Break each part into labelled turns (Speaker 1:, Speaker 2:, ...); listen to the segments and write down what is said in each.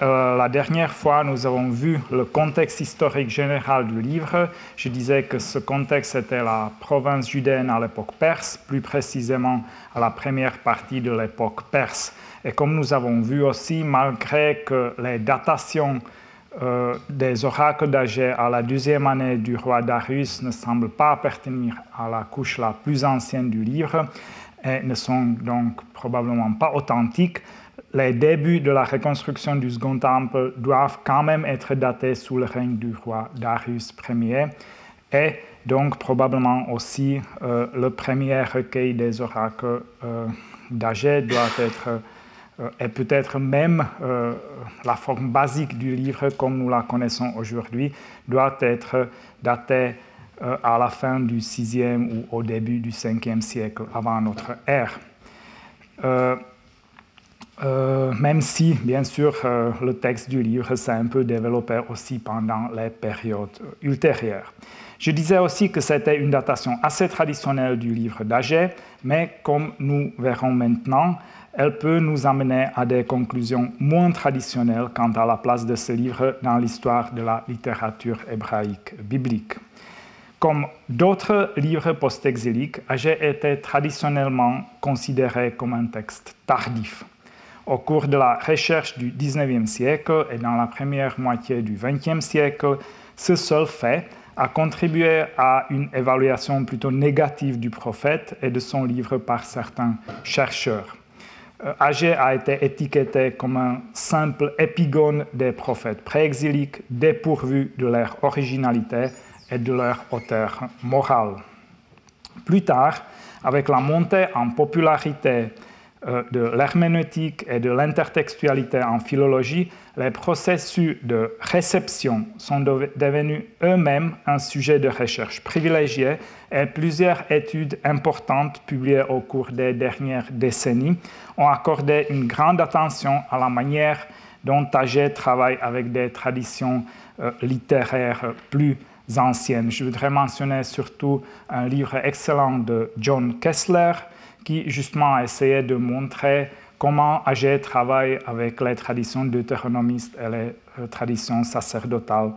Speaker 1: la dernière fois, nous avons vu le contexte historique général du livre. Je disais que ce contexte était la province judéenne à l'époque perse, plus précisément à la première partie de l'époque perse. Et comme nous avons vu aussi, malgré que les datations des oracles d'Agé à la 2e année du roi Darius ne semblent pas appartenir à la couche la plus ancienne du livre et ne sont donc probablement pas authentiques, les débuts de la reconstruction du Second Temple doivent quand même être datés sous le règne du roi Darius Ier et donc probablement aussi le premier recueil des oracles d'Agé doit être et peut-être même la forme basique du livre comme nous la connaissons aujourd'hui doit être datée à la fin du 6e ou au début du 5e siècle avant notre ère. Même si, bien sûr, le texte du livre s'est un peu développé aussi pendant les périodes ultérieures. Je disais aussi que c'était une datation assez traditionnelle du livre d'Agé, mais comme nous verrons maintenant, elle peut nous amener à des conclusions moins traditionnelles quant à la place de ce livre dans l'histoire de la littérature hébraïque biblique. Comme d'autres livres post-exiliques, Agé était traditionnellement considéré comme un texte tardif. Au cours de la recherche du XIXe siècle et dans la première moitié du XXe siècle, ce seul fait a contribué à une évaluation plutôt négative du prophète et de son livre par certains chercheurs. Agé a été étiqueté comme un simple épigone des prophètes préexiliques dépourvus de leur originalité et de leur hauteur morale. Plus tard, avec la montée en popularité de l'herméneutique et de l'intertextualité en philologie, les processus de réception sont devenus eux-mêmes un sujet de recherche privilégié et plusieurs études importantes publiées au cours des dernières décennies ont accordé une grande attention à la manière dont Agé travaille avec des traditions littéraires plus anciennes. Je voudrais mentionner surtout un livre excellent de John Kessler qui justement a essayé de montrer comment Agé travaille avec les traditions deutéronomistes et les traditions sacerdotales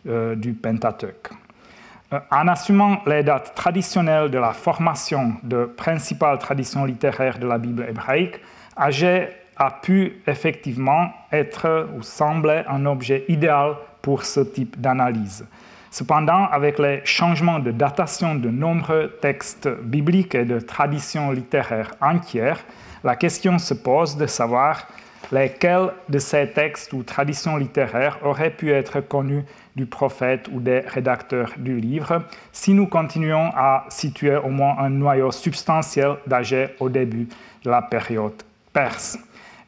Speaker 1: du Pentateuque. En assumant les dates traditionnelles de la formation de principales traditions littéraires de la Bible hébraïque, Agé a pu effectivement être ou sembler un objet idéal pour ce type d'analyse. Cependant, avec les changements de datation de nombreux textes bibliques et de traditions littéraires entières, la question se pose de savoir lesquels de ces textes ou traditions littéraires auraient pu être connus du prophète ou des rédacteurs du livre si nous continuons à situer au moins un noyau substantiel d'Agé au début de la période perse.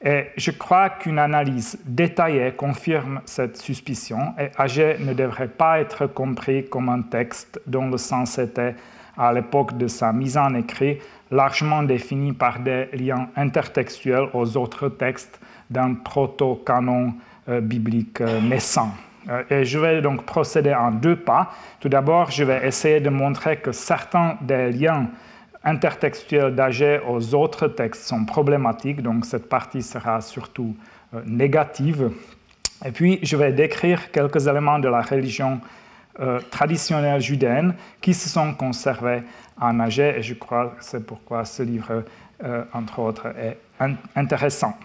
Speaker 1: Et je crois qu'une analyse détaillée confirme cette suspicion et Agé ne devrait pas être compris comme un texte dont le sens était, à l'époque de sa mise en écrit, largement défini par des liens intertextuels aux autres textes d'un proto-canon biblique naissant. Et je vais donc procéder en 2 pas. Tout d'abord, je vais essayer de montrer que certains des liens intertextuels d'Agé aux autres textes sont problématiques, donc cette partie sera surtout négative. Et puis, je vais décrire quelques éléments de la religion traditionnelle judéenne qui se sont conservés en Agé, et je crois que c'est pourquoi ce livre, entre autres, est intéressant.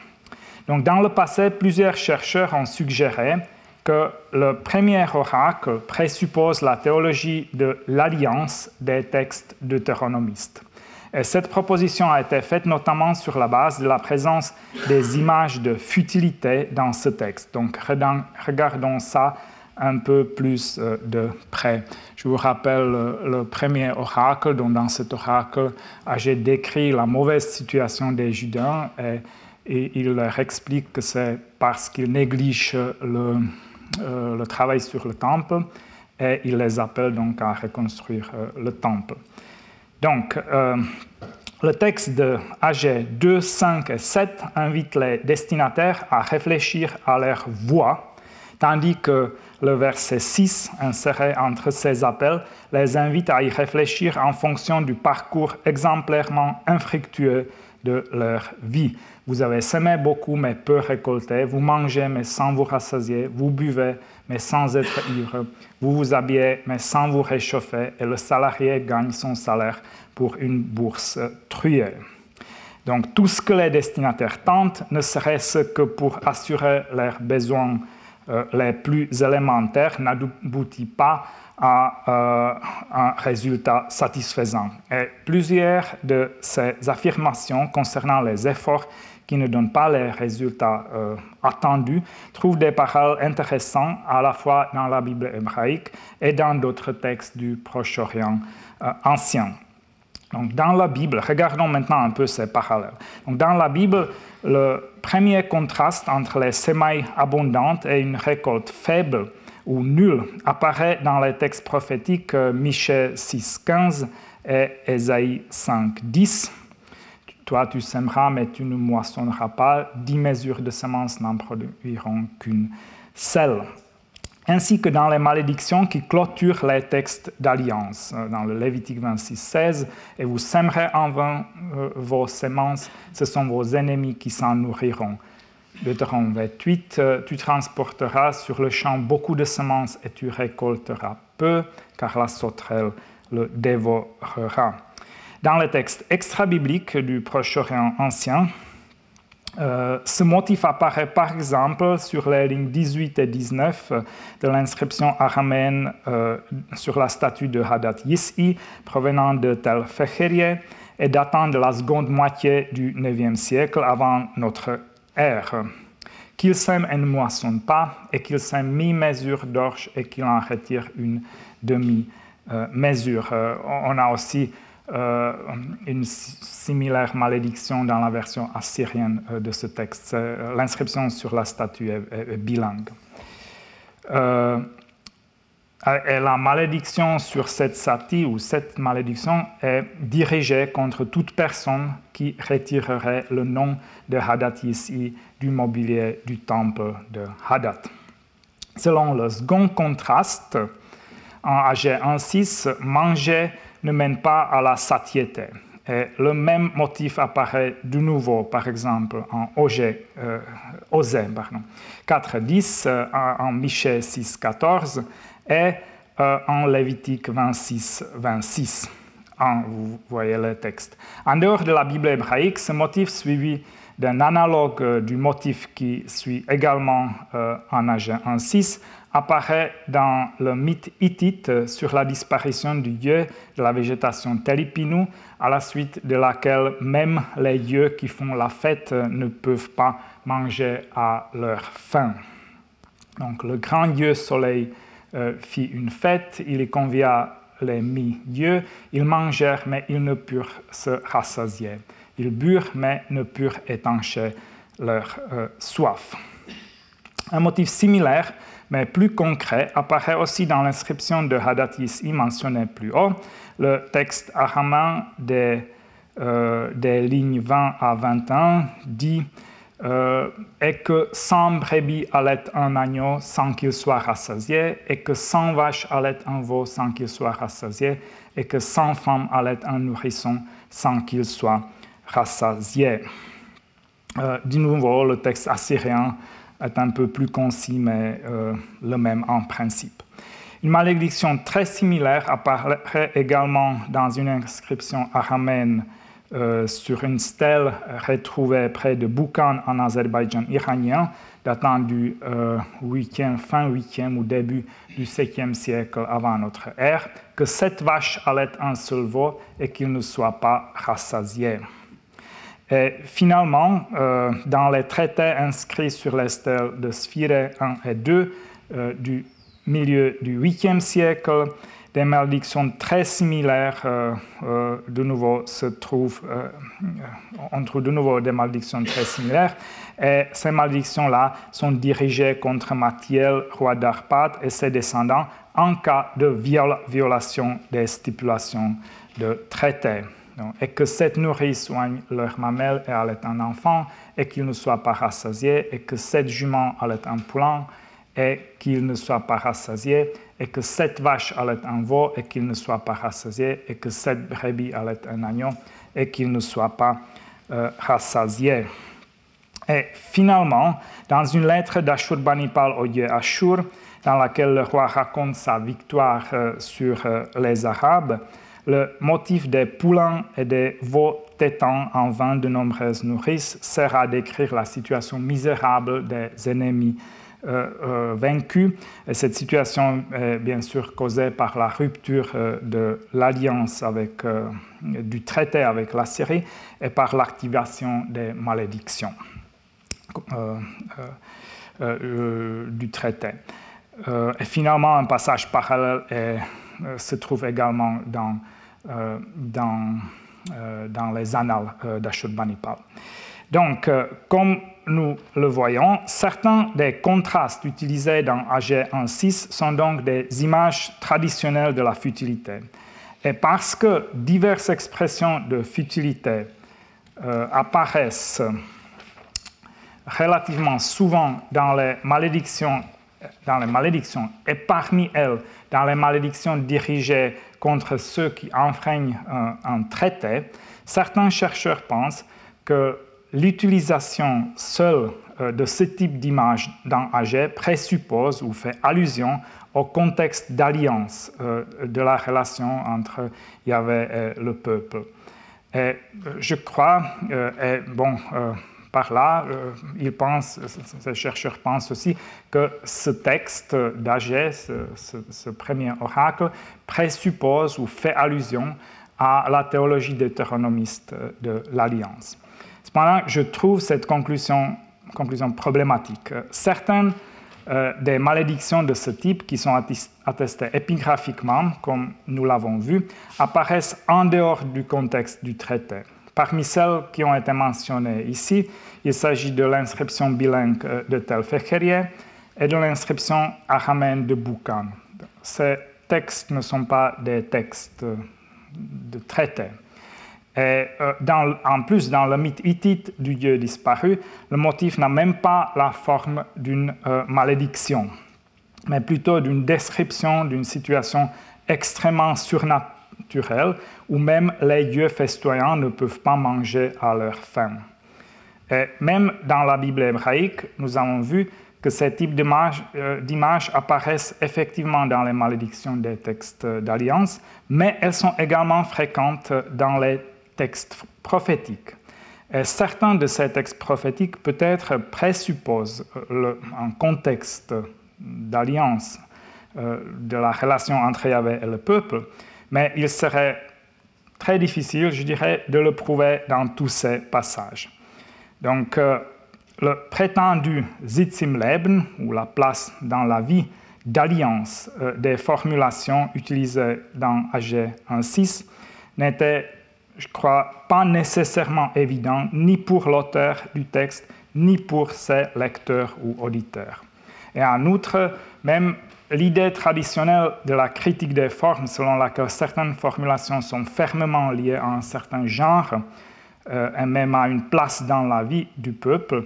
Speaker 1: Donc, dans le passé, plusieurs chercheurs ont suggéré que le premier oracle présuppose la théologie de l'alliance des textes deutéronomistes. Et cette proposition a été faite notamment sur la base de la présence des images de futilité dans ce texte. Donc, regardons ça un peu plus de près. Je vous rappelle le premier oracle, dont dans cet oracle, Agé décrit la mauvaise situation des Judains et il leur explique que c'est parce qu'ils négligent le travail sur le temple et il les appelle donc à reconstruire le temple. Donc, le texte de Agé 2, 5 et 7 invite les destinataires à réfléchir à leur voie, tandis que le verset 6, inséré entre ces appels, les invite à y réfléchir en fonction du parcours exemplairement infructueux de leur vie. Vous avez semé beaucoup, mais peu récolté. Vous mangez, mais sans vous rassasier. Vous buvez, mais sans être ivre. Vous vous habillez, mais sans vous réchauffer. Et le salarié gagne son salaire pour une bourse truée. Donc, tout ce que les destinataires tentent, ne serait-ce que pour assurer leurs besoins les plus élémentaires, n'aboutit pas à un résultat satisfaisant. Et plusieurs de ces affirmations concernant les efforts qui ne donnent pas les résultats attendus trouvent des paroles intéressantes à la fois dans la Bible hébraïque et dans d'autres textes du Proche-Orient ancien. Donc, dans la Bible, regardons maintenant un peu ces parallèles. Donc, dans la Bible, le premier contraste entre les semailles abondantes et une récolte faible ou nulle apparaît dans les textes prophétiques Michée 6,15 et Ésaïe 5,10. Toi, tu sèmeras, mais tu ne moissonneras pas. 10 mesures de semences n'en produiront qu'une seule. Ainsi que dans les malédictions qui clôturent les textes d'alliance, dans le Lévitique 26,16, « Et vous sèmerez en vain vos semences, ce sont vos ennemis qui s'en nourriront. » Deutéronome 28, « Tu transporteras sur le champ beaucoup de semences et tu récolteras peu, car la sauterelle le dévorera. » Dans les textes extra-bibliques du Proche-Orient ancien, ce motif apparaît par exemple sur les lignes 18 et 19 de l'inscription araméenne sur la statue de Hadad Yis'i provenant de Tel Fecherie et datant de la seconde moitié du IXe siècle avant notre ère. Qu'il sème et ne moissonne pas, et qu'il sème mi-mesure d'orge et qu'il en retire une demi-mesure. On a aussi une similaire malédiction dans la version assyrienne de ce texte. L'inscription sur la statue est bilingue. Et la malédiction sur cette statue ou cette malédiction est dirigée contre toute personne qui retirerait le nom de Hadad Yis'i du mobilier du temple de Hadad. Selon le second contraste, en Agé 1,6, manger ne mène pas à la satiété. Et le même motif apparaît de nouveau, par exemple, en Osée 4,10, en Michée 6,14 et en Lévitique 26,26. Vous voyez le texte. En dehors de la Bible hébraïque, ce motif suivi d'un analogue du motif qui suit également en Agé 1,6 apparaît dans le mythe hittite sur la disparition du yeu de la végétation Telipinu, à la suite de laquelle même les yeux qui font la fête ne peuvent pas manger à leur faim. Donc le grand yeu soleil fit une fête, il y convia les mi-yeux, ils mangèrent mais ils ne purent se rassasier. Ils burent mais ne purent étancher leur soif. Un motif similaire mais plus concret, apparaît aussi dans l'inscription de Hadad Yis'i mentionnée plus haut. Le texte araméen des lignes 20 à 21 dit et que 100 brebis allaitent un agneau sans qu'il soit rassasié, et que 100 vaches allaitent un veau sans qu'il soit rassasié, et que 100 femmes allaitent un nourrisson sans qu'il soit rassasié. De nouveau, le texte assyrien est un peu plus concis, mais le même en principe. Une malédiction très similaire apparaît également dans une inscription araméenne sur une stèle retrouvée près de Boukan en Azerbaïdjan iranien, datant du fin 8e ou début du 7e siècle avant notre ère, que 7 vaches allaitent un seul veau et qu'il ne soit pas rassasié. Et finalement, dans les traités inscrits sur les stèles de Sphyrée 1 et 2 du milieu du 8e siècle, des malédictions très similaires de nouveau se trouvent, on trouve de nouveau des malédictions très similaires, et ces malédictions-là sont dirigées contre Mathiel, roi d'Arpad, et ses descendants en cas de violation des stipulations de traité. Et que cette nourrice soigne leur mamelle et allaite un enfant, et qu'il ne soit pas rassasié, et que cette jument allaite un poulain, et qu'il ne soit pas rassasié, et que 7 vaches allaitent un veau, et qu'il ne soit pas rassasié, et que 7 brebis allaitent un agneau, et qu'il ne soit pas rassasiés. Et finalement, dans une lettre d'Ashurbanipal au dieu Ashur, dans laquelle le roi raconte sa victoire sur les Arabes, le motif des poulains et des veaux tétans en vain de nombreuses nourrices sert à décrire la situation misérable des ennemis vaincus. Et cette situation est bien sûr causée par la rupture de l'alliance du traité avec la Syrie et par l'activation des malédictions du traité. Et finalement, un passage parallèle se trouve également dans les annales d'Ashurbanipal. Donc, comme nous le voyons, certains des contrastes utilisés dans AG 1.6 sont donc des images traditionnelles de la futilité. Et parce que diverses expressions de futilité apparaissent relativement souvent dans les malédictions et parmi elles dans les malédictions dirigées contre ceux qui enfreignent un traité, certains chercheurs pensent que l'utilisation seule de ce type d'image dans AG présuppose ou fait allusion au contexte d'alliance de la relation entre Yahvé et le peuple. Et je crois, par là, ces chercheurs pensent aussi que ce texte d'Agé, ce premier oracle, présuppose ou fait allusion à la théologie deutéronomiste de l'Alliance. Cependant, je trouve cette conclusion problématique. Certaines des malédictions de ce type, qui sont attestées épigraphiquement, comme nous l'avons vu, apparaissent en dehors du contexte du traité. Parmi celles qui ont été mentionnées ici, il s'agit de l'inscription bilingue de Tel Fecherieh et de l'inscription araméenne de Boukan. Ces textes ne sont pas des textes de traité. Et en plus, dans le mythe hittite du dieu disparu, le motif n'a même pas la forme d'une malédiction, mais plutôt d'une description d'une situation extrêmement surnaturelle où même les dieux festoyants ne peuvent pas manger à leur faim. Et même dans la Bible hébraïque, nous avons vu que ces types d'images apparaissent effectivement dans les malédictions des textes d'alliance, mais elles sont également fréquentes dans les textes prophétiques. Et certains de ces textes prophétiques peut-être présupposent un contexte d'alliance de la relation entre Yahvé et le peuple, mais il serait très difficile, je dirais, de le prouver dans tous ces passages. Donc, le prétendu Sitz im Leben, ou la place dans la vie d'alliance des formulations utilisées dans AG 1.6, n'était, je crois, pas nécessairement évident ni pour l'auteur du texte, ni pour ses lecteurs ou auditeurs. Et en outre, même l'idée traditionnelle de la critique des formes, selon laquelle certaines formulations sont fermement liées à un certain genre et même à une place dans la vie du peuple,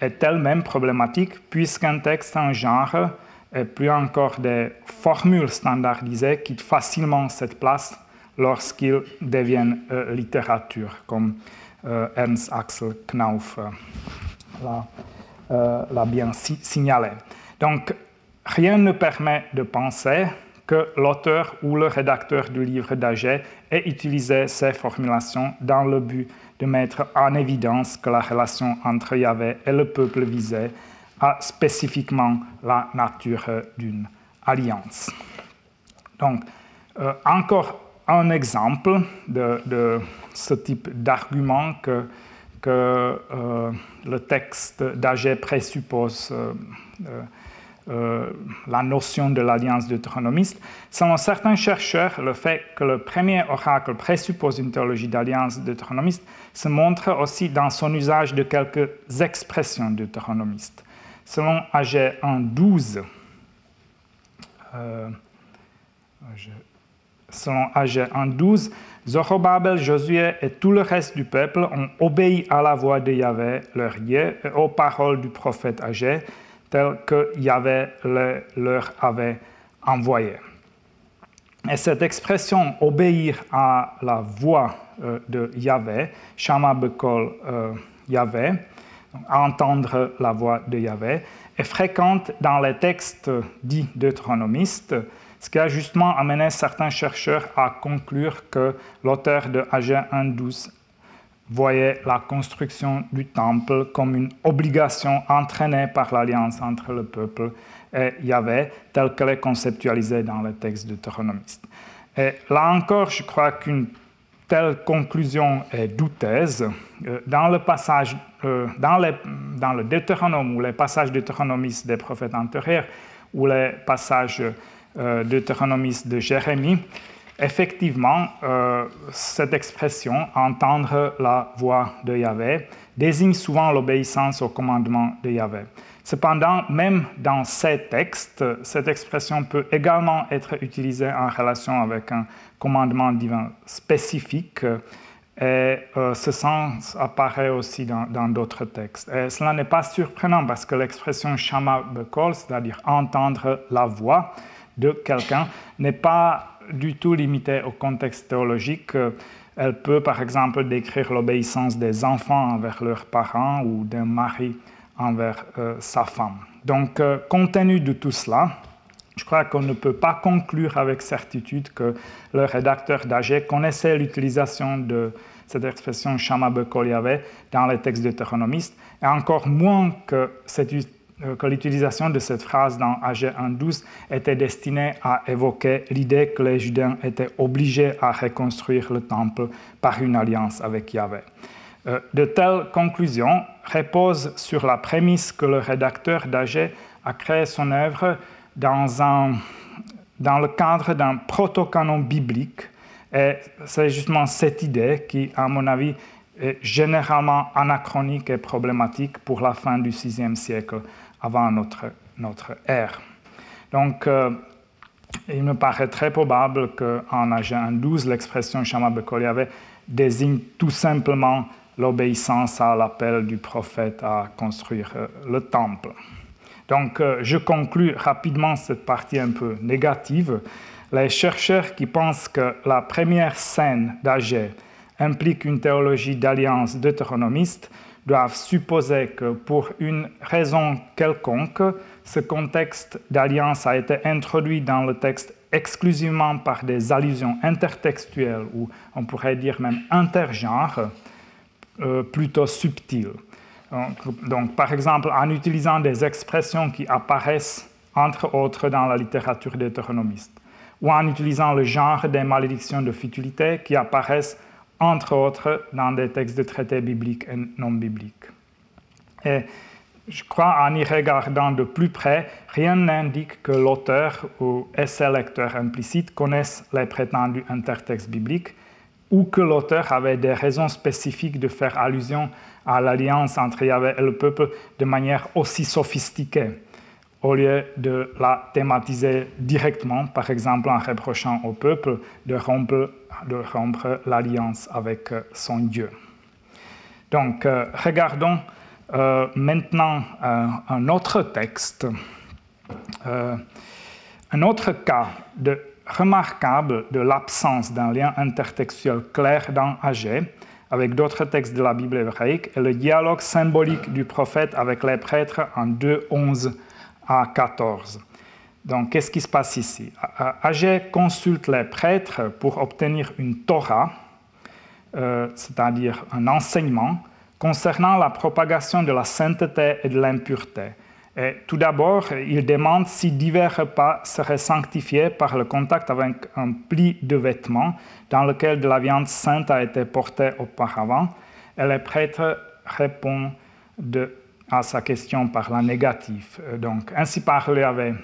Speaker 1: est elle-même problématique, puisqu'un texte en genre et plus encore des formules standardisées quittent facilement cette place lorsqu'ils deviennent littérature, comme Ernst Axel Knauf l'a bien signalé. Donc, rien ne permet de penser que l'auteur ou le rédacteur du livre d'Agé ait utilisé ces formulations dans le but de mettre en évidence que la relation entre Yahvé et le peuple visé a spécifiquement la nature d'une alliance. Donc, encore un exemple de ce type d'argument que le texte d'Agé présuppose la notion de l'alliance deutéronomiste. Selon certains chercheurs, le fait que le premier oracle présuppose une théologie d'alliance deutéronomiste se montre aussi dans son usage de quelques expressions deutéronomistes. Selon AG 1.12, Zorobabel, Josué et tout le reste du peuple ont obéi à la voix de Yahvé, leur Dieu, et aux paroles du prophète Agé, tel que Yahvé leur avait envoyé. Et cette expression « obéir à la voix de Yahvé », « Shama Bekol Yahvé », entendre la voix de Yahvé, est fréquente dans les textes dits deutéronomistes, ce qui a justement amené certains chercheurs à conclure que l'auteur de Agé 1.12 voyait la construction du temple comme une obligation entraînée par l'alliance entre le peuple et Yahvé, telle qu'elle est conceptualisée dans les textes deutéronomistes. Et là encore, je crois qu'une telle conclusion est douteuse. Dans le passage, dans le Deutéronome ou les passages deutéronomistes des prophètes antérieurs ou les passages deutéronomistes de Jérémie, effectivement, cette expression « entendre la voix de Yahvé » désigne souvent l'obéissance au commandement de Yahvé. Cependant, même dans ces textes, cette expression peut également être utilisée en relation avec un commandement divin spécifique et ce sens apparaît aussi dans d'autres textes. Et cela n'est pas surprenant parce que l'expression « Shama Bekol », c'est-à-dire « entendre la voix » de quelqu'un, n'est pas du tout limitée au contexte théologique. Elle peut, par exemple, décrire l'obéissance des enfants envers leurs parents ou d'un mari envers sa femme. Donc, compte tenu de tout cela, je crois qu'on ne peut pas conclure avec certitude que le rédacteur d'Agé connaissait l'utilisation de cette expression « Shama Bekol Yahvé » dans les textes deutéronomistes, et encore moins que l'utilisation de cette phrase dans Agé 1.12 était destinée à évoquer l'idée que les Judains étaient obligés à reconstruire le temple par une alliance avec Yahvé. De telles conclusions reposent sur la prémisse que le rédacteur d'Agé a créé son œuvre dans le cadre d'un proto-canon biblique. Et c'est justement cette idée qui, à mon avis, est généralement anachronique et problématique pour la fin du VIe siècle avant notre ère. Donc, il me paraît très probable qu'en Agé 1.12, l'expression « Shama Bekol Yahvé » désigne tout simplement l'obéissance à l'appel du prophète à construire le temple. Donc, je conclus rapidement cette partie un peu négative. Les chercheurs qui pensent que la première scène d'Agé implique une théologie d'alliance deutéronomiste doivent supposer que pour une raison quelconque, ce contexte d'alliance a été introduit dans le texte exclusivement par des allusions intertextuelles ou on pourrait dire même intergenres, plutôt subtiles. Donc, par exemple, en utilisant des expressions qui apparaissent entre autres dans la littérature deutéronomiste, ou en utilisant le genre des malédictions de futilité qui apparaissent entre autres dans des textes de traités bibliques et non bibliques. Et je crois, en y regardant de plus près, rien n'indique que l'auteur ou ses lecteurs implicites connaissent les prétendus intertextes bibliques ou que l'auteur avait des raisons spécifiques de faire allusion à l'alliance entre Yahvé et le peuple de manière aussi sophistiquée, au lieu de la thématiser directement, par exemple en reprochant au peuple de rompre l'alliance avec son Dieu. Donc, regardons maintenant un autre texte, un autre cas remarquable de l'absence d'un lien intertextuel clair dans Agé, avec d'autres textes de la Bible hébraïque, est le dialogue symbolique du prophète avec les prêtres en 2:11 à 14. Donc, qu'est-ce qui se passe ici? Agé consulte les prêtres pour obtenir une Torah, c'est-à-dire un enseignement, concernant la propagation de la sainteté et de l'impureté. Et tout d'abord, il demande si divers repas seraient sanctifiés par le contact avec un pli de vêtements dans lequel de la viande sainte a été portée auparavant. Et les prêtres répondent à sa question par la négative. Donc, ainsi parle Yahvé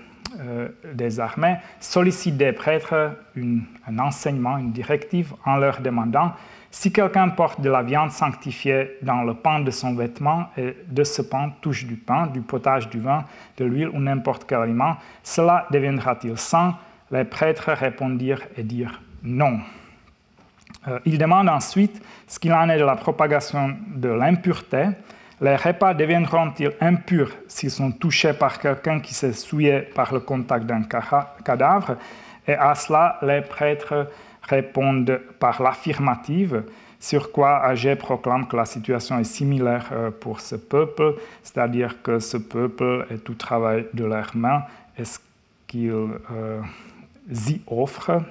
Speaker 1: des armées, sollicite des prêtres un enseignement, une directive en leur demandant si quelqu'un porte de la viande sanctifiée dans le pan de son vêtement et de ce pan touche du pain, du potage, du vin, de l'huile ou n'importe quel aliment, cela deviendra-t-il saint? Les prêtres répondirent et dirent non. Il demande ensuite ce qu'il en est de la propagation de l'impureté. Les repas deviendront-ils impurs s'ils sont touchés par quelqu'un qui s'est souillé par le contact d'un cadavre? Et à cela, les prêtres répondent par l'affirmative, sur quoi Agé proclame que la situation est similaire pour ce peuple, c'est-à-dire que ce peuple est tout travail de leurs mains, et ce qu'ils y offrent,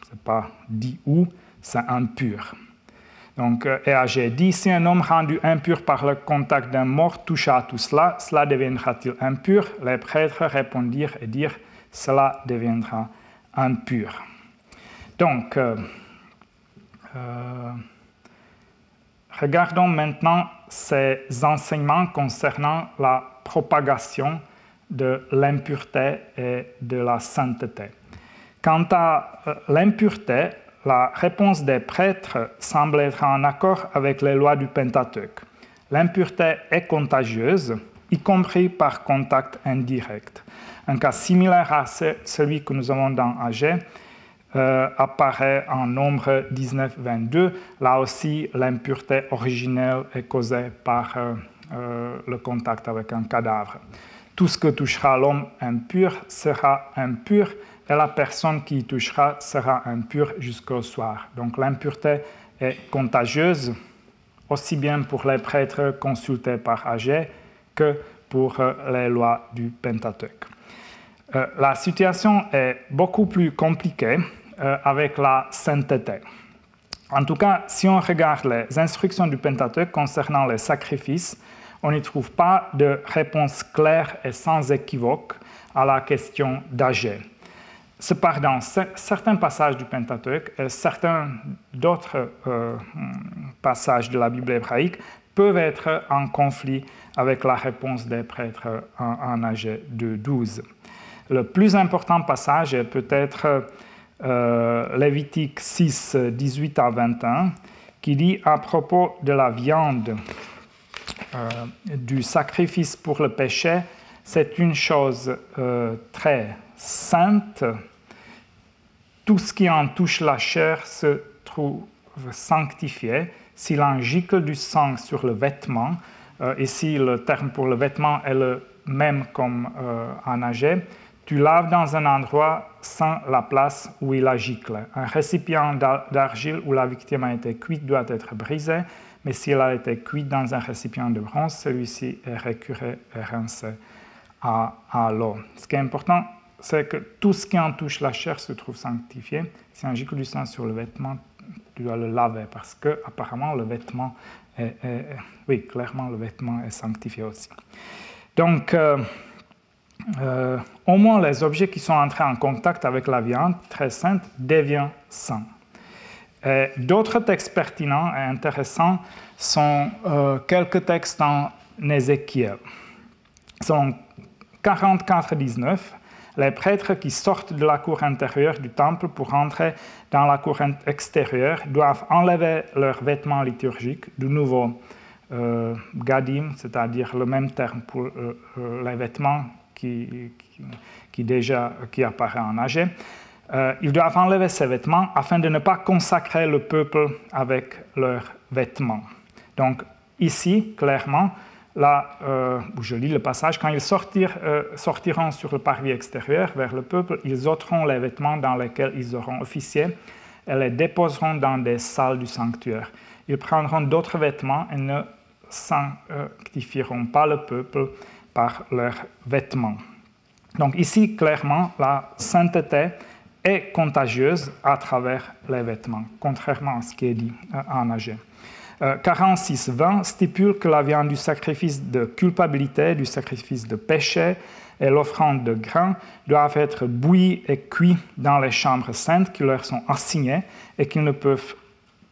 Speaker 1: ce n'est pas dit où, c'est impur. Donc, Agé dit, si un homme rendu impur par le contact d'un mort touche à tout cela, cela deviendra-t-il impur? Les prêtres répondirent et dirent, cela deviendra impur. Donc, regardons maintenant ces enseignements concernant la propagation de l'impureté et de la sainteté. Quant à l'impureté, la réponse des prêtres semble être en accord avec les lois du Pentateuque. L'impureté est contagieuse, y compris par contact indirect. Un cas similaire à celui que nous avons dans Agé apparaît en Nombre 19-22. Là aussi, l'impureté originelle est causée par le contact avec un cadavre. Tout ce que touchera l'homme impur sera impur, et la personne qui y touchera sera impure jusqu'au soir. Donc l'impureté est contagieuse, aussi bien pour les prêtres consultés par Agé que pour les lois du Pentateuque. La situation est beaucoup plus compliquée avec la sainteté. En tout cas, si on regarde les instructions du Pentateuque concernant les sacrifices, on n'y trouve pas de réponse claire et sans équivoque à la question d'Agé. Cependant, certains passages du Pentateuque et certains d'autres passages de la Bible hébraïque peuvent être en conflit avec la réponse des prêtres en Agé 2.12. Le plus important passage est peut-être Lévitique 6, 18 à 21, qui dit à propos de la viande du sacrifice pour le péché, c'est une chose très sainte. Tout ce qui en touche la chair se trouve sanctifié. S'il en gicle du sang sur le vêtement, ici le terme pour le vêtement est le même comme en Agé, tu laves dans un endroit sans la place où il a giclé. Un récipient d'argile où la victime a été cuite doit être brisé, mais si elle a été cuite dans un récipient de bronze, celui-ci est récuré et rincé à l'eau. Ce qui est important, c'est que tout ce qui en touche la chair se trouve sanctifié. Si un gicle du sang sur le vêtement, tu dois le laver, parce que apparemment le vêtement oui, clairement le vêtement est sanctifié aussi. Donc, au moins les objets qui sont entrés en contact avec la viande très sainte deviennent saints. D'autres textes pertinents et intéressants sont quelques textes en Ézéchiel. Selon 44-19, les prêtres qui sortent de la cour intérieure du temple pour entrer dans la cour extérieure doivent enlever leurs vêtements liturgiques, de nouveau gadim, c'est-à-dire le même terme pour les vêtements qui apparaît en Agé. Ils doivent enlever ces vêtements afin de ne pas consacrer le peuple avec leurs vêtements. Donc ici, clairement, là où je lis le passage, quand ils sortiront sur le parvis extérieur vers le peuple, ils ôteront les vêtements dans lesquels ils auront officié et les déposeront dans des salles du sanctuaire. Ils prendront d'autres vêtements et ne sanctifieront pas le peuple par leurs vêtements. Donc ici, clairement, la sainteté est contagieuse à travers les vêtements, contrairement à ce qui est dit en Agé. 46-20 stipule que la viande du sacrifice de culpabilité, du sacrifice de péché et l'offrande de grains doivent être bouillis et cuits dans les chambres saintes qui leur sont assignées et qu'ils ne peuvent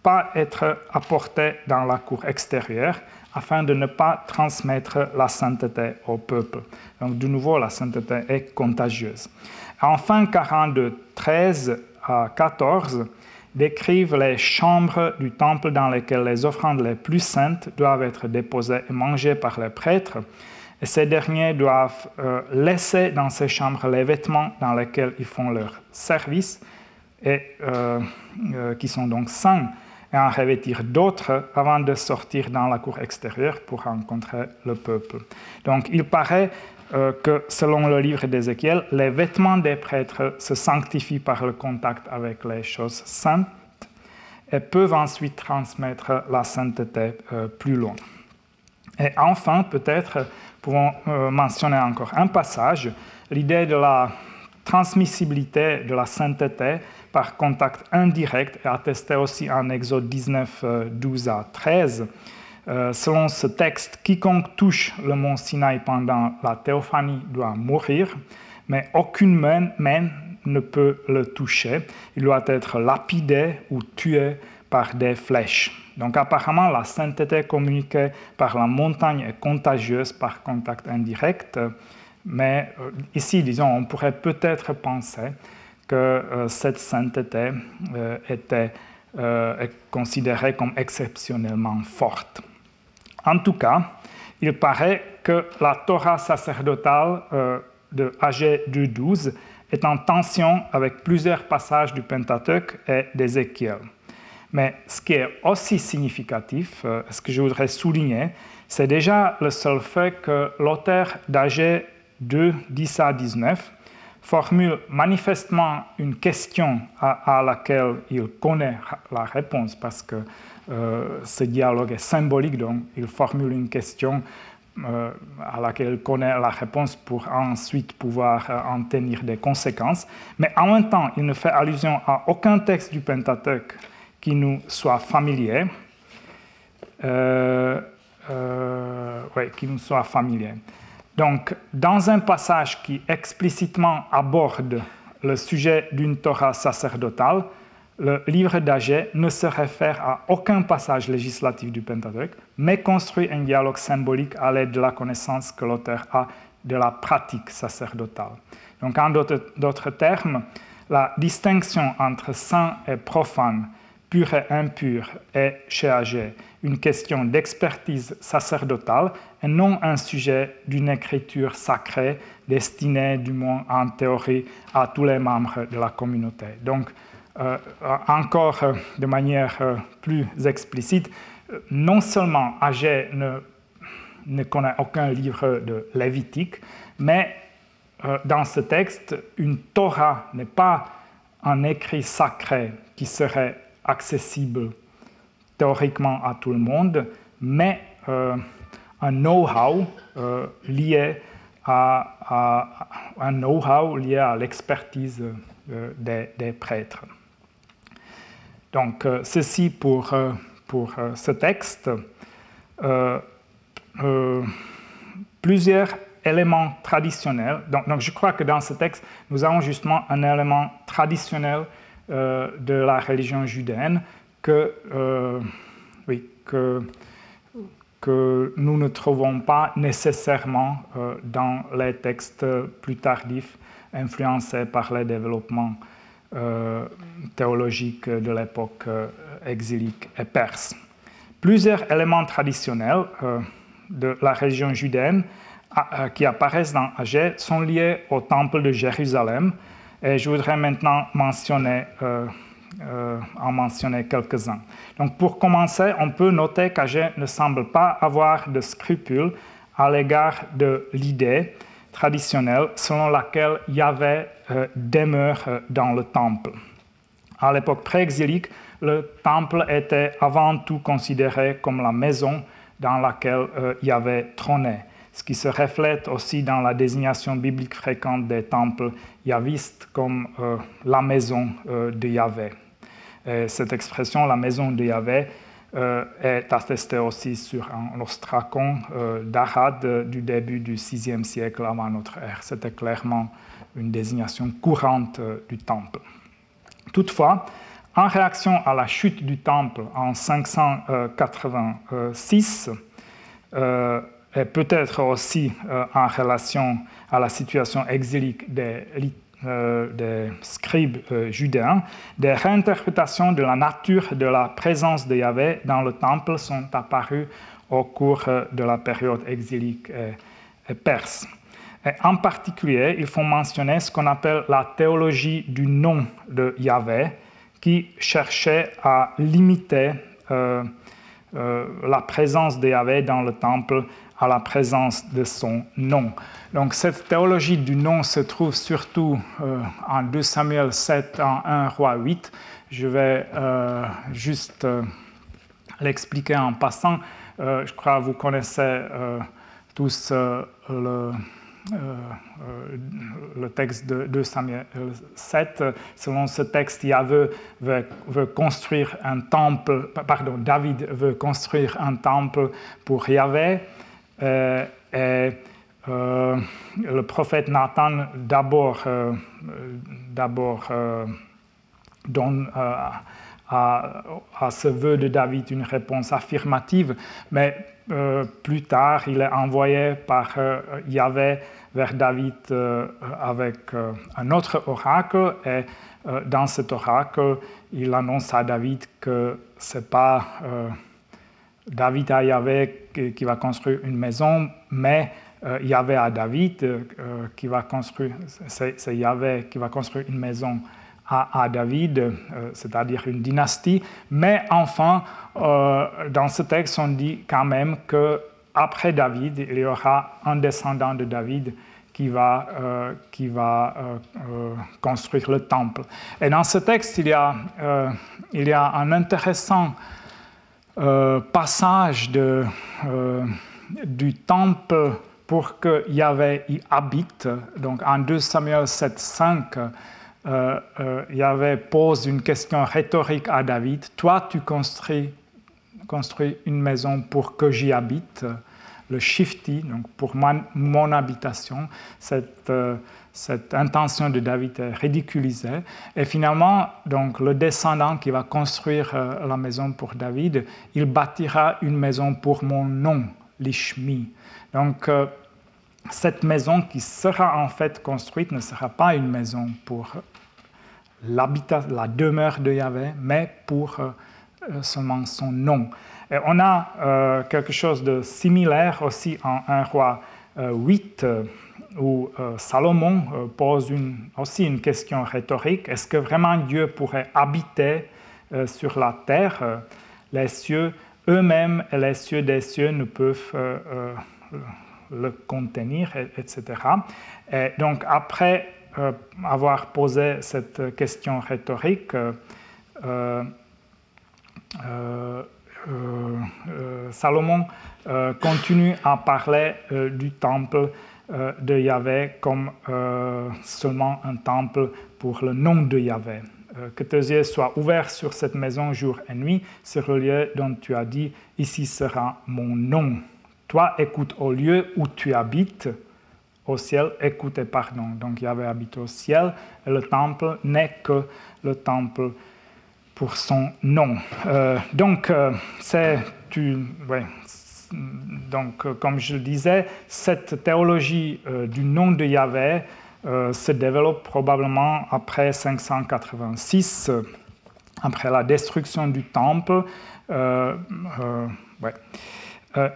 Speaker 1: pas être apportés dans la cour extérieure afin de ne pas transmettre la sainteté au peuple. Donc, de nouveau, la sainteté est contagieuse. Enfin, 42-13 à 14 décrivent les chambres du temple dans lesquelles les offrandes les plus saintes doivent être déposées et mangées par les prêtres. Et ces derniers doivent laisser dans ces chambres les vêtements dans lesquels ils font leur service et qui sont donc saints, et en revêtir d'autres avant de sortir dans la cour extérieure pour rencontrer le peuple. Donc il paraît que selon le livre d'Ézéchiel, les vêtements des prêtres se sanctifient par le contact avec les choses saintes et peuvent ensuite transmettre la sainteté plus loin. Et enfin, peut-être, pouvons mentionner encore un passage, l'idée de la transmissibilité de la sainteté par contact indirect est attestée aussi en Exode 19, 12 à 13. Selon ce texte, quiconque touche le mont Sinaï pendant la théophanie doit mourir, mais aucune main ne peut le toucher. Il doit être lapidé ou tué par des flèches. Donc apparemment, la sainteté communiquée par la montagne est contagieuse par contact indirect, mais ici, disons, on pourrait peut-être penser que cette sainteté est considérée comme exceptionnellement forte. En tout cas, il paraît que la Torah sacerdotale de Agé 2.12 est en tension avec plusieurs passages du Pentateuque et d'Ézéchiel. Mais ce qui est aussi significatif, ce que je voudrais souligner, c'est déjà le seul fait que l'auteur d'Agé 2, 10 à 19 formule manifestement une question à laquelle il connaît la réponse, parce que ce dialogue est symbolique, donc il formule une question à laquelle il connaît la réponse pour ensuite pouvoir en tenir des conséquences. Mais en même temps, il ne fait allusion à aucun texte du Pentateuque qui nous soit familier. Qui nous soit familier. Donc, dans un passage qui explicitement aborde le sujet d'une Torah sacerdotale, le livre d'Agé ne se réfère à aucun passage législatif du Pentateuque, mais construit un dialogue symbolique à l'aide de la connaissance que l'auteur a de la pratique sacerdotale. Donc, en d'autres termes, la distinction entre saint et profane, pur et impur, est chez Agé une question d'expertise sacerdotale et non un sujet d'une écriture sacrée destinée, du moins en théorie, à tous les membres de la communauté. Donc, encore de manière plus explicite, non seulement Agé ne connaît aucun livre de Lévitique, mais dans ce texte, une Torah n'est pas un écrit sacré qui serait accessible théoriquement à tout le monde, mais un know-how lié à l'expertise des prêtres. Donc, ceci pour ce texte. Plusieurs éléments traditionnels. Donc, je crois que dans ce texte, nous avons justement un élément traditionnel de la religion judaine que nous ne trouvons pas nécessairement dans les textes plus tardifs influencés par les développements théologiques de l'époque exilique et perse. Plusieurs éléments traditionnels de la religion judaine qui apparaissent dans Agé sont liés au temple de Jérusalem, et je voudrais maintenant en mentionner quelques-uns. Donc, pour commencer, on peut noter qu'Agé ne semble pas avoir de scrupules à l'égard de l'idée traditionnelle selon laquelle Yahvé demeure dans le temple. À l'époque pré-exilique, le temple était avant tout considéré comme la maison dans laquelle Yahvé trônait, ce qui se reflète aussi dans la désignation biblique fréquente des temples yahvistes comme la maison de Yahvé. Et cette expression, la maison de Yahvé, est attestée aussi sur un ostracon d'Arad du début du VIe siècle avant notre ère. C'était clairement une désignation courante du temple. Toutefois, en réaction à la chute du temple en 586, et peut-être aussi en relation à la situation exilique des scribes judéens, des réinterprétations de la nature de la présence de Yahvé dans le temple sont apparues au cours de la période exilique et perse. Et en particulier, il faut mentionner ce qu'on appelle la théologie du nom de Yahvé, qui cherchait à limiter la présence de Yahvé dans le temple à la présence de son nom. Donc cette théologie du nom se trouve surtout en 2 Samuel 7, en 1 Roi 8. Je vais juste l'expliquer en passant. Je crois que vous connaissez tous le texte de 2 Samuel 7. Selon ce texte, veut construire un temple, pardon, David veut construire un temple pour Yahvé. Et le prophète Nathan d'abord donne à ce vœu de David une réponse affirmative, mais plus tard, il est envoyé par Yahvé vers David avec un autre oracle, et dans cet oracle, il annonce à David que ce n'est pas David à Yahvé qui va construire une maison, mais Yahvé à David qui va construire, c'est Yahvé qui va construire une maison à David, c'est-à-dire une dynastie. Mais enfin, dans ce texte, on dit quand même qu'après David, il y aura un descendant de David qui va construire le temple. Et dans ce texte, il y a un intéressant passage du temple pour que Yahvé y habite. Donc en 2 Samuel 7, 5, Yahvé pose une question rhétorique à David. Toi, tu construis une maison pour que j'y habite, le shifti, donc pour mon habitation. Cette intention de David est ridiculisée. Et finalement, donc, le descendant qui va construire la maison pour David, il bâtira une maison pour mon nom, l'Ishmi. Donc, cette maison qui sera en fait construite ne sera pas une maison pour la demeure de Yahvé, mais pour seulement son nom. Et on a quelque chose de similaire aussi en 1 Roi 8, où Salomon pose aussi une question rhétorique. Est-ce que vraiment Dieu pourrait habiter sur la terre? Les cieux eux-mêmes et les cieux des cieux ne peuvent le contenir, etc. Et donc, après avoir posé cette question rhétorique, Salomon continue à parler du temple de Yahvé comme seulement un temple pour le nom de Yahvé. Que tes yeux soient ouverts sur cette maison jour et nuit, sur le lieu dont tu as dit, ici sera mon nom. Toi, écoute au lieu où tu habites, au ciel, écoute et pardon. Donc Yahvé habite au ciel, et le temple n'est que le temple pour son nom. Donc, comme je le disais, cette théologie du nom de Yahvé se développe probablement après 586, après la destruction du temple.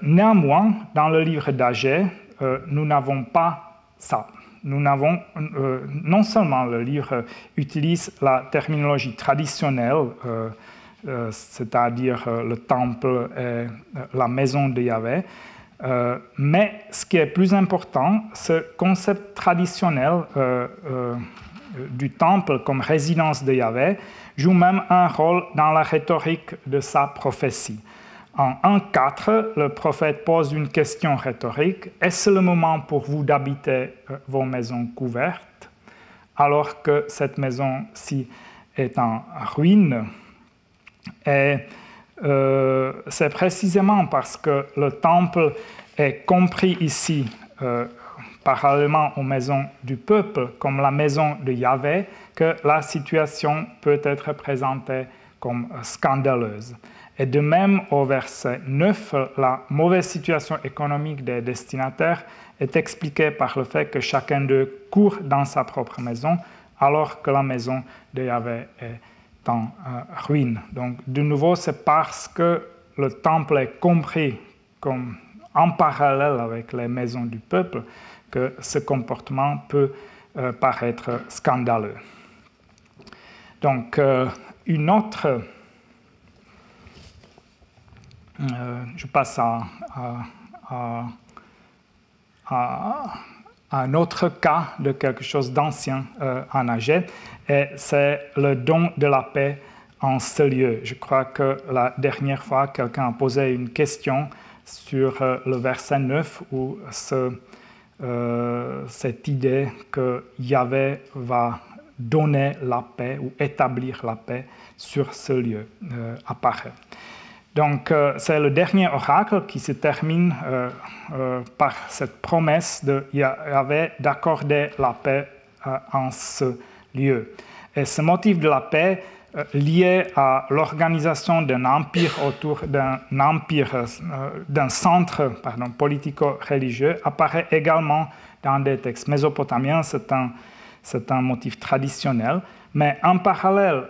Speaker 1: Néanmoins, dans le livre d'Agé, nous n'avons pas ça. Nous n'avons, non seulement le livre utilise la terminologie traditionnelle, c'est-à-dire le temple et la maison de Yahvé, mais ce qui est plus important, ce concept traditionnel du temple comme résidence de Yahvé joue même un rôle dans la rhétorique de sa prophétie. En 1.4, le prophète pose une question rhétorique. Est-ce le moment pour vous d'habiter vos maisons couvertes, alors que cette maison-ci est en ruine? Et c'est précisément parce que le temple est compris ici, parallèlement aux maisons du peuple, comme la maison de Yahvé, que la situation peut être présentée comme scandaleuse. Et de même, au verset 9, la mauvaise situation économique des destinataires est expliquée par le fait que chacun d'eux court dans sa propre maison, alors que la maison de Yahvé est en ruine. Donc, de nouveau, c'est parce que le temple est compris comme en parallèle avec les maisons du peuple que ce comportement peut paraître scandaleux. Donc, une autre... je passe à un autre cas de quelque chose d'ancien en Agé, et c'est le don de la paix en ce lieu. Je crois que la dernière fois, quelqu'un a posé une question sur le verset 9 où cette idée que Yahvé va donner la paix ou établir la paix sur ce lieu apparaît. Donc, c'est le dernier oracle qui se termine par cette promesse de Yahvé d'accorder la paix en ce lieu. Et ce motif de la paix, lié à l'organisation d'un empire autour d'un centre politico-religieux, apparaît également dans des textes mésopotamiens. C'est un motif traditionnel, mais en parallèle,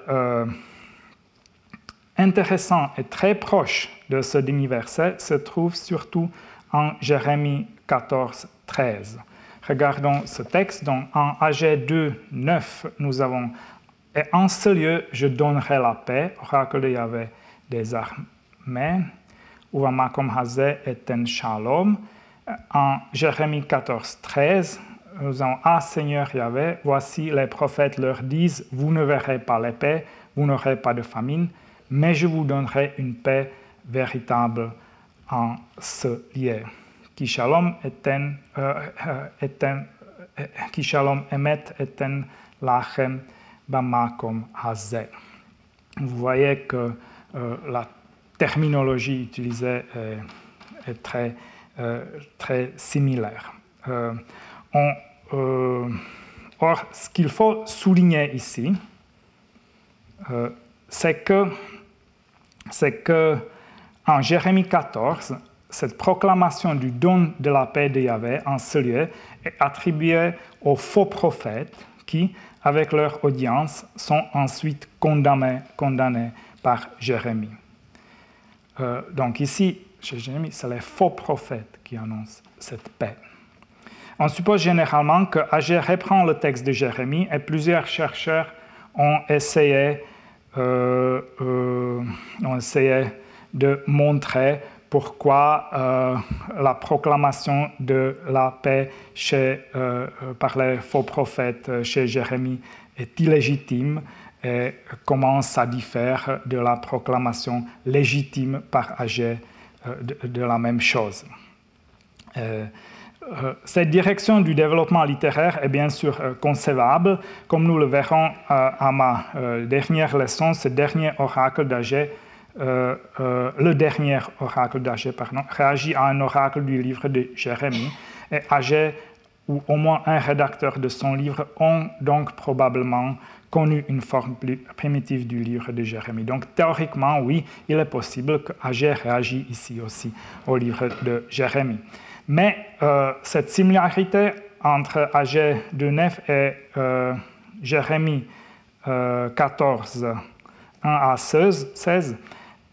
Speaker 1: intéressant et très proche de ce demi-verset se trouve surtout en Jérémie 14, 13. Regardons ce texte. Donc, en Agé 2, 9, nous avons « Et en ce lieu, je donnerai la paix, oracle de Yahvé des armées, Uvamakom hazeh eten shalom ». En Jérémie 14, 13, nous avons « Ah Seigneur Yahvé, voici les prophètes leur disent, vous ne verrez pas l'épée, vous n'aurez pas de famine, mais je vous donnerai une paix véritable en ce lieu. Ki shalom emet eten lachem bamakom hazeh. Vous voyez que la terminologie utilisée est très, très similaire. Or, ce qu'il faut souligner ici, c'est que en Jérémie 14, cette proclamation du don de la paix de Yahvé en ce lieu est attribuée aux faux prophètes qui, avec leur audience, sont ensuite condamnés par Jérémie. Donc ici, chez Jérémie, c'est les faux prophètes qui annoncent cette paix. On suppose généralement que Agé reprend le texte de Jérémie et plusieurs chercheurs ont essayé de montrer pourquoi la proclamation de la paix par les faux prophètes chez Jérémie est illégitime et comment ça diffère de la proclamation légitime par Agé de la même chose. Cette direction du développement littéraire est bien sûr concevable. Comme nous le verrons à ma dernière leçon, ce dernier oracle d'Agé, le dernier oracle d'Agé, réagit à un oracle du livre de Jérémie. Et Agé, ou au moins un rédacteur de son livre, ont donc probablement connu une forme plus primitive du livre de Jérémie. Donc théoriquement, oui, il est possible que Agé réagisse ici aussi au livre de Jérémie. Mais cette similarité entre Agé 2.9 et Jérémie 14, 1 à 16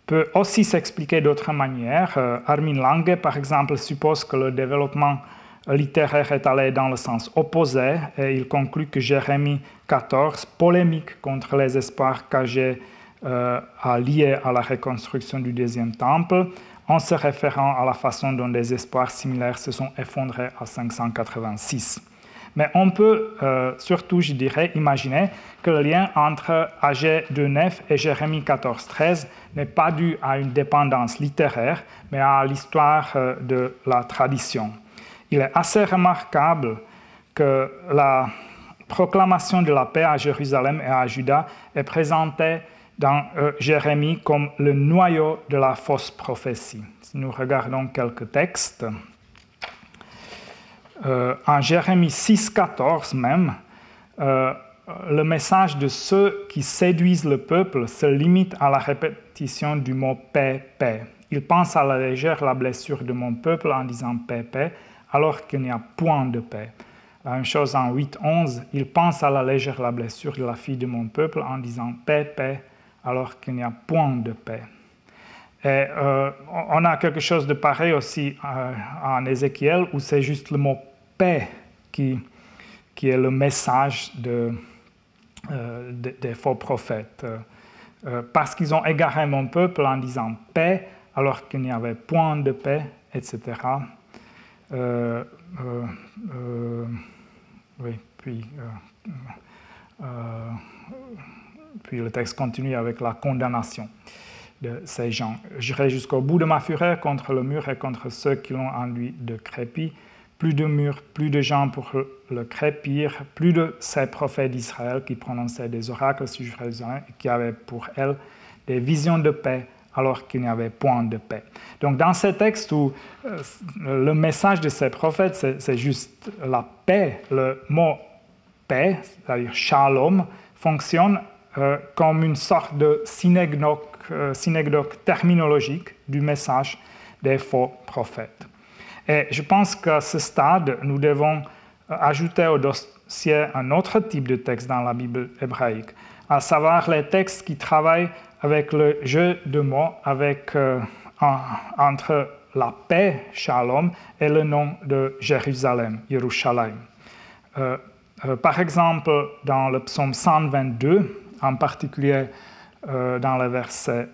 Speaker 1: peut aussi s'expliquer d'autres manières. Armin Lange, par exemple, suppose que le développement littéraire est allé dans le sens opposé et il conclut que Jérémie 14, polémique contre les espoirs qu'Agé a liés à la reconstruction du deuxième temple, en se référant à la façon dont des espoirs similaires se sont effondrés à 586. Mais on peut surtout, je dirais, imaginer que le lien entre Agé 2.9 et Jérémie 14.13 n'est pas dû à une dépendance littéraire, mais à l'histoire de la tradition. Il est assez remarquable que la proclamation de la paix à Jérusalem et à Juda est présentée dans Jérémie comme le noyau de la fausse prophétie. Si nous regardons quelques textes, en Jérémie 6.14 même, le message de ceux qui séduisent le peuple se limite à la répétition du mot « paix, paix ». Ils pensent à la légère la blessure de mon peuple en disant « paix, paix », alors qu'il n'y a point de paix. La même chose en 8.11, ils pensent à la légère la blessure de la fille de mon peuple en disant « paix, paix », alors qu'il n'y a point de paix. Et on a quelque chose de pareil aussi en Ézéchiel, où c'est juste le mot « paix » qui est le message des faux prophètes. parce qu'ils ont égaré mon peuple en disant paix alors qu'il n'y avait point de paix, etc. Oui, puis le texte continue avec la condamnation de ces gens. J'irai jusqu'au bout de ma fureur contre le mur et contre ceux qui l'ont en lui de crépi. Plus de murs, plus de gens pour le crépir, plus de ces prophètes d'Israël qui prononçaient des oracles sur Jérusalem et qui avaient pour elles des visions de paix alors qu'il n'y avait point de paix. Donc dans ce texte où le message de ces prophètes, c'est juste la paix, le mot paix, c'est-à-dire shalom, fonctionne comme une sorte de synecdoque terminologique du message des faux prophètes. Et je pense qu'à ce stade, nous devons ajouter au dossier un autre type de texte dans la Bible hébraïque, à savoir les textes qui travaillent avec le jeu de mots entre la paix, Shalom, et le nom de Jérusalem, Yerushalayim. Par exemple, dans le psaume 122, en particulier dans les versets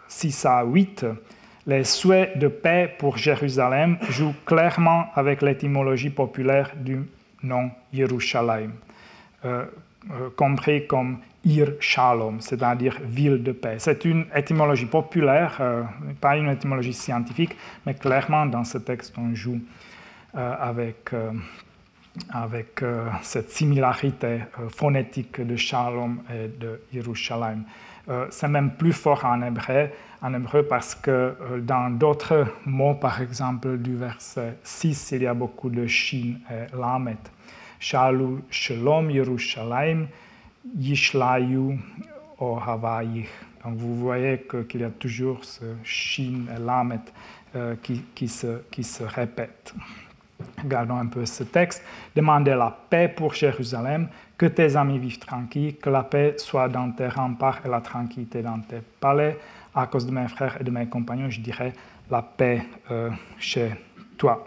Speaker 1: 6 à 8, les souhaits de paix pour Jérusalem jouent clairement avec l'étymologie populaire du nom Yerushalayim, compris comme Ir Shalom, c'est-à-dire ville de paix. C'est une étymologie populaire, pas une étymologie scientifique, mais clairement dans ce texte on joue avec cette similarité phonétique de Shalom et de Yerushalayim. C'est même plus fort en hébreu parce que dans d'autres mots, par exemple du verset 6, il y a beaucoup de shin et lamet. Shalom Yerushalayim, Yishlayu Ohavayich. Donc vous voyez qu'il y a toujours ce shin et lamet qui se répètent. Regardons un peu ce texte. Demandez la paix pour Jérusalem, que tes amis vivent tranquilles, que la paix soit dans tes remparts et la tranquillité dans tes palais. À cause de mes frères et de mes compagnons, je dirais la paix chez toi.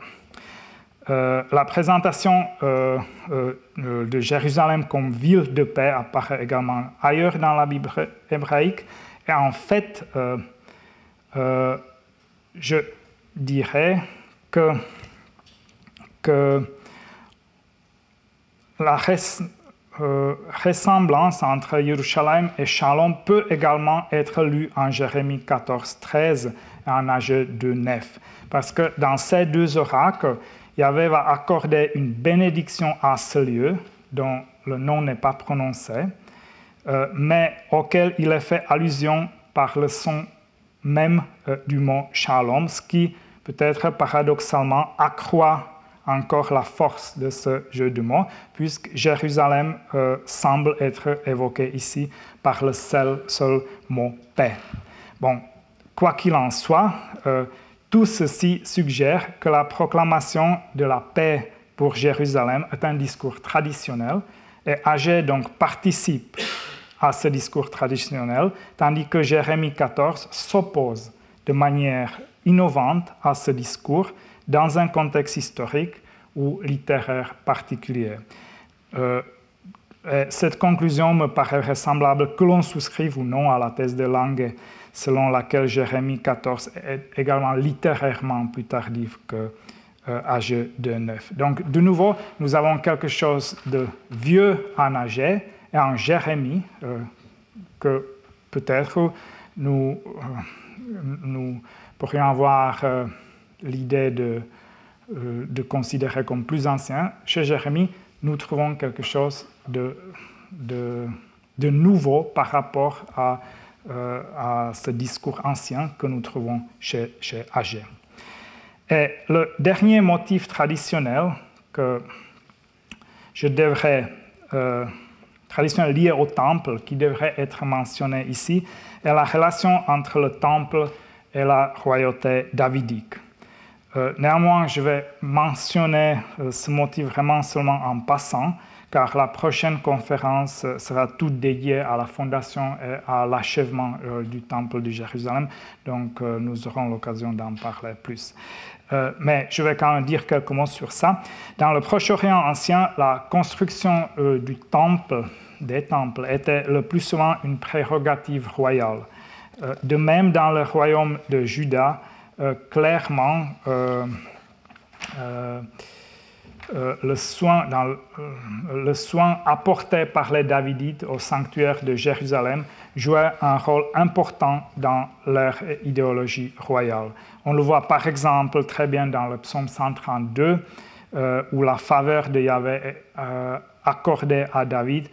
Speaker 1: La présentation de Jérusalem comme ville de paix apparaît également ailleurs dans la Bible hébraïque. Et en fait, je dirais que la ressemblance entre Yerushalayim et Shalom peut également être lue en Jérémie 14, 13 et en Ageu 2, 9. Parce que dans ces deux oracles, Yahvé va accorder une bénédiction à ce lieu, dont le nom n'est pas prononcé, mais auquel il est fait allusion par le son même du mot Shalom, ce qui peut-être paradoxalement accroît encore la force de ce jeu de mots, puisque Jérusalem semble être évoqué ici par le seul mot paix. Bon, quoi qu'il en soit, tout ceci suggère que la proclamation de la paix pour Jérusalem est un discours traditionnel et Agé donc participe à ce discours traditionnel, tandis que Jérémie 14 s'oppose de manière innovante à ce discours dans un contexte historique ou littéraire particulier. Cette conclusion me paraît semblable que l'on souscrive ou non à la thèse de Lange, selon laquelle Jérémie 14 est également littérairement plus tardif que Agé 2.9. Donc, de nouveau, nous avons quelque chose de vieux en Agé et en Jérémie, que peut-être nous pourrions avoir l'idée de considérer comme plus ancien. Chez Jérémie, nous trouvons quelque chose de nouveau par rapport à ce discours ancien que nous trouvons chez Agé. Et le dernier motif traditionnel que je devrais, traditionnel lié au temple, qui devrait être mentionné ici, est la relation entre le temple et la royauté davidique. Néanmoins, je vais mentionner ce motif vraiment seulement en passant, car la prochaine conférence sera toute dédiée à la fondation et à l'achèvement du temple de Jérusalem, donc nous aurons l'occasion d'en parler plus. Mais je vais quand même dire quelques mots sur ça. Dans le Proche-Orient ancien, la construction du temple des temples était le plus souvent une prérogative royale. De même, dans le royaume de Juda, clairement, le soin apporté par les Davidites au sanctuaire de Jérusalem jouait un rôle important dans leur idéologie royale. On le voit par exemple très bien dans le psaume 132, où la faveur de Yahvé est accordée à David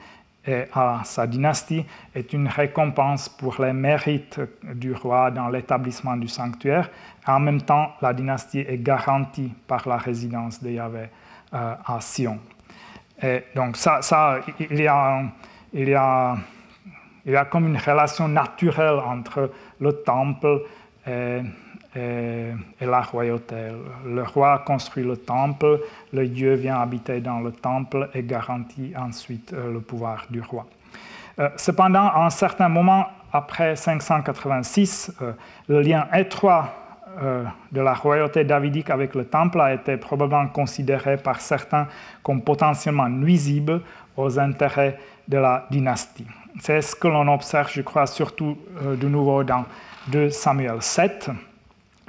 Speaker 1: et à sa dynastie est une récompense pour les mérites du roi dans l'établissement du sanctuaire. En même temps, la dynastie est garantie par la résidence de Yahvé à Sion. Et donc il y a comme une relation naturelle entre le temple et la royauté. Le roi construit le temple, le Dieu vient habiter dans le temple et garantit ensuite le pouvoir du roi. Cependant, à un certain moment, après 586, le lien étroit de la royauté davidique avec le temple a été probablement considéré par certains comme potentiellement nuisible aux intérêts de la dynastie. C'est ce que l'on observe, je crois, surtout de nouveau dans 2 Samuel 7,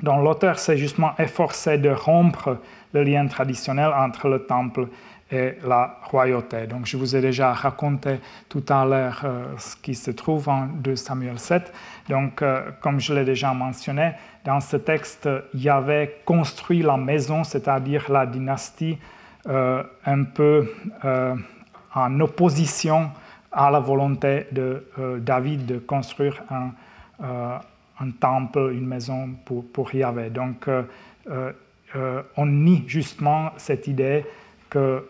Speaker 1: dont l'auteur s'est justement efforcé de rompre le lien traditionnel entre le temple et la royauté. Donc, je vous ai déjà raconté tout à l'heure ce qui se trouve en 2 Samuel 7. Donc, comme je l'ai déjà mentionné, dans ce texte, Yahvé construit la maison, c'est-à-dire la dynastie, un peu en opposition à la volonté de David de construire un temple, une maison pour Yahvé. Donc, on nie justement cette idée que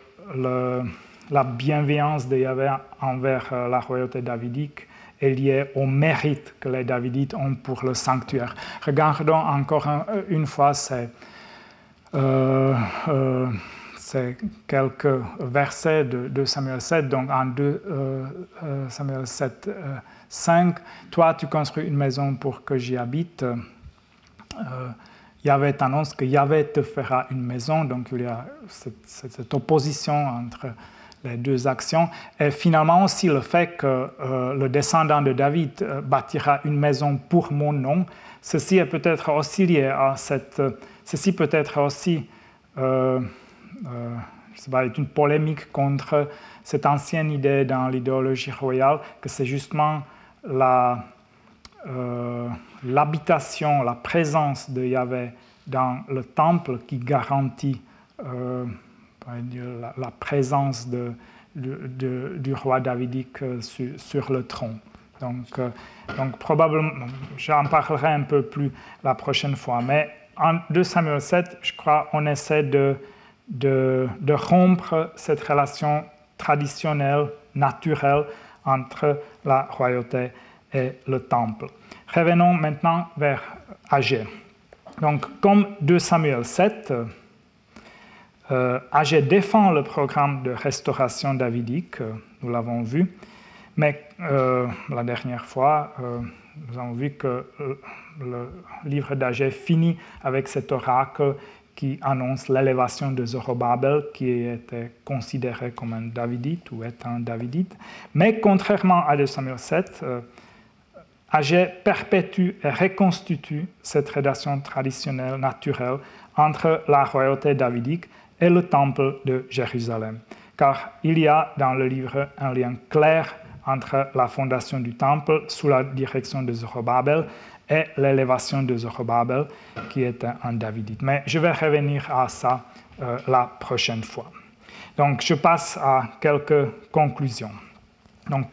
Speaker 1: la bienveillance de Yahvé envers la royauté davidique est liée au mérite que les Davidites ont pour le sanctuaire. Regardons encore une fois ces quelques versets de Samuel 7. Donc en 2 Samuel 7, 5, « Toi, tu construis une maison pour que j'y habite. Yahvé t'annonce que Yahvé te fera une maison. » Donc il y a cette opposition entre les deux actions. Et finalement aussi le fait que le descendant de David bâtira une maison pour mon nom. Ceci est peut-être aussi lié à ceci peut être aussi je sais pas, une polémique contre cette ancienne idée dans l'idéologie royale que c'est justement l'habitation, la présence de Yahvé dans le temple qui garantit la présence du roi davidique sur le trône. Donc probablement, j'en parlerai un peu plus la prochaine fois, mais en 2 Samuel 7, je crois, on essaie de rompre cette relation traditionnelle, naturelle entre la royauté et le temple. Revenons maintenant vers Agé. Donc, comme 2 Samuel 7, Agé défend le programme de restauration davidique, nous l'avons vu, mais la dernière fois, nous avons vu que le livre d'Agé finit avec cet oracle qui annonce l'élévation de Zorobabel, qui était considéré comme un davidite ou est un davidite. Mais contrairement à 2 Samuel 7, Agé perpétue et reconstitue cette relation traditionnelle, naturelle, entre la royauté davidique et le temple de Jérusalem. Car il y a dans le livre un lien clair entre la fondation du temple sous la direction de Zorobabel et l'élévation de Zorobabel, qui était un davidite. Mais je vais revenir à ça la prochaine fois. Donc, je passe à quelques conclusions. Donc,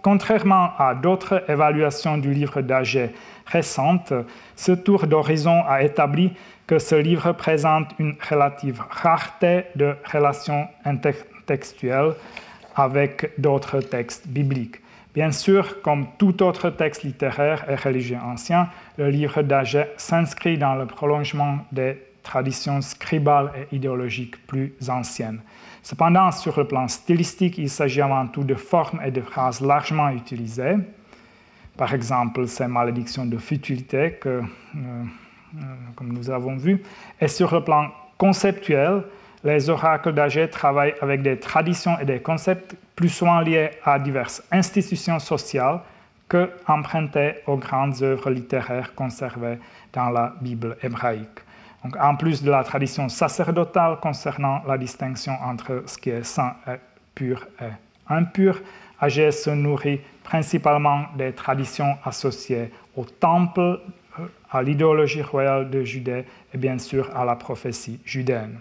Speaker 1: contrairement à d'autres évaluations du livre d'Agé récentes, ce tour d'horizon a établi que ce livre présente une relative rareté de relations intertextuelles avec d'autres textes bibliques. Bien sûr, comme tout autre texte littéraire et religieux ancien, le livre d'Agé s'inscrit dans le prolongement des traditions scribales et idéologiques plus anciennes. Cependant, sur le plan stylistique, il s'agit avant tout de formes et de phrases largement utilisées. Par exemple, ces malédictions de futilité, comme nous avons vu. Et sur le plan conceptuel, les oracles d'Agé travaillent avec des traditions et des concepts plus souvent liés à diverses institutions sociales que empruntés aux grandes œuvres littéraires conservées dans la Bible hébraïque. Donc, en plus de la tradition sacerdotale concernant la distinction entre ce qui est saint et pur et impur, Agé se nourrit principalement des traditions associées au temple, à l'idéologie royale de Judée et bien sûr à la prophétie judéenne.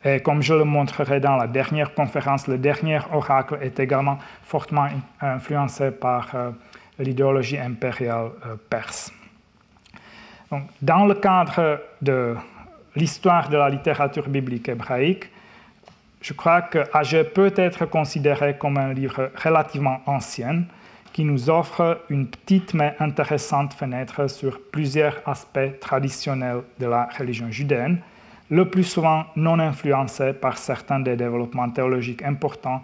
Speaker 1: Et comme je le montrerai dans la dernière conférence, le dernier oracle est également fortement influencé par l'idéologie impériale perse. Donc, dans le cadre de l'histoire de la littérature biblique hébraïque, je crois que Agé peut être considéré comme un livre relativement ancien qui nous offre une petite mais intéressante fenêtre sur plusieurs aspects traditionnels de la religion judéenne, le plus souvent non influencés par certains des développements théologiques importants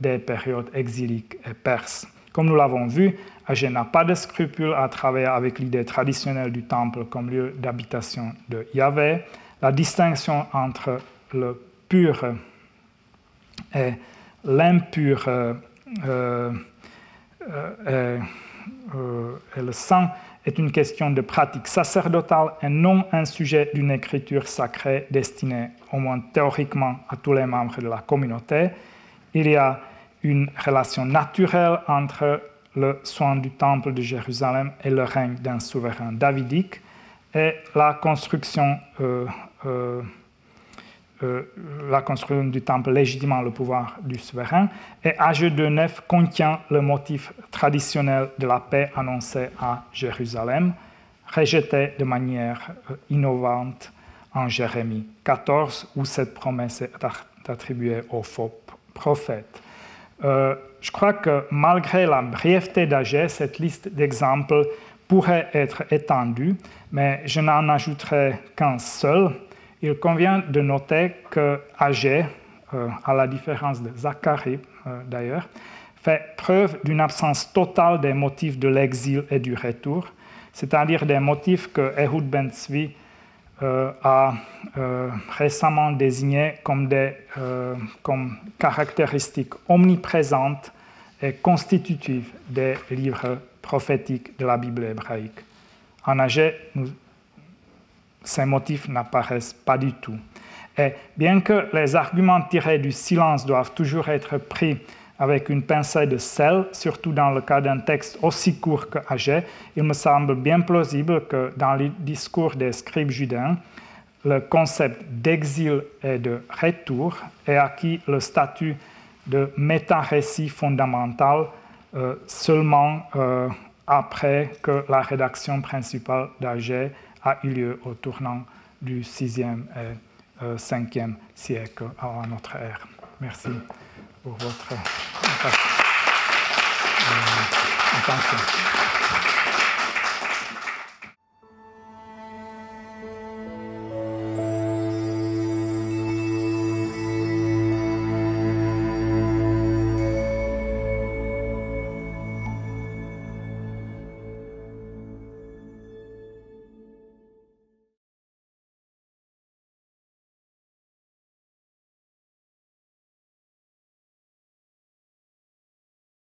Speaker 1: des périodes exiliques et perses. Comme nous l'avons vu, Agé n'a pas de scrupule à travailler avec l'idée traditionnelle du temple comme lieu d'habitation de Yahvé. La distinction entre le pur et l'impur et le saint est une question de pratique sacerdotale et non un sujet d'une écriture sacrée destinée, au moins théoriquement, à tous les membres de la communauté. Il y a une relation naturelle entre le soin du temple de Jérusalem et le règne d'un souverain davidique et la construction du temple légitimant le pouvoir du souverain. Et Agé 2.9 contient le motif traditionnel de la paix annoncée à Jérusalem, rejeté de manière innovante en Jérémie 14, où cette promesse est attribuée aux faux prophètes. Je crois que malgré la brièveté d'Agé, cette liste d'exemples pourrait être étendue, mais je n'en ajouterai qu'un seul. Il convient de noter que Agé, à la différence de Zacharie d'ailleurs, fait preuve d'une absence totale des motifs de l'exil et du retour, c'est-à-dire des motifs que Ehud Ben Tzvi a récemment désignés comme caractéristiques omniprésentes et constitutives des livres prophétiques de la Bible hébraïque. En Agé, ces motifs n'apparaissent pas du tout. Et bien que les arguments tirés du silence doivent toujours être pris avec une pincée de sel, surtout dans le cas d'un texte aussi court que Agé, il me semble bien plausible que dans les discours des scribes judéens, le concept d'exil et de retour ait acquis le statut de méta-récit fondamental seulement après que la rédaction principale d'Agé a eu lieu au tournant du 6e et 5e siècle avant notre ère. Merci pour votre attention.